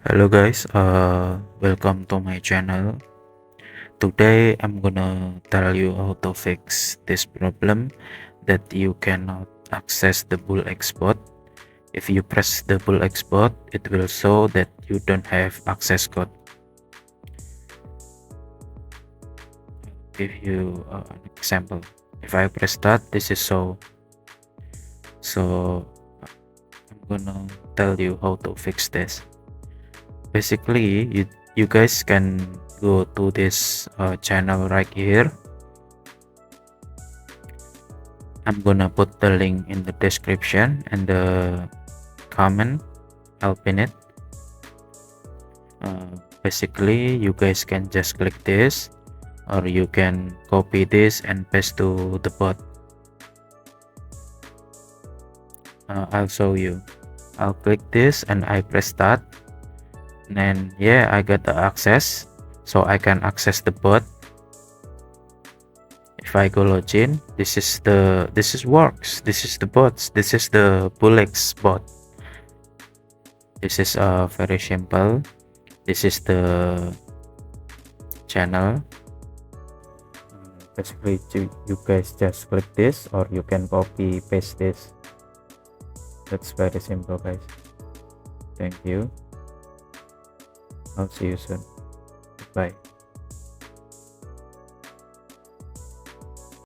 Hello guys, welcome to my channel. Today I'm gonna tell you how to fix this problem that you cannot access the BullX Bot. If you press the BullX Bot, it will show that you don't have access code. Give you an example. If I press that, this is so I'm gonna tell you how to fix this. Basically, you guys can go to this channel right here. I'm gonna put the link in the description and the comment. I'll pin it. Basically, you guys can just click this, or you can copy this and paste to the bot. I'll show you. I'll click this and I press start, and then yeah, I got the access, so I can access the bot. If I go login, this is works. This is the bots. This is the BullX bot. This is very simple. This is the channel. Basically, you guys just click this, or you can copy paste this. That's very simple, guys. Thank you. I'll see you soon. Bye.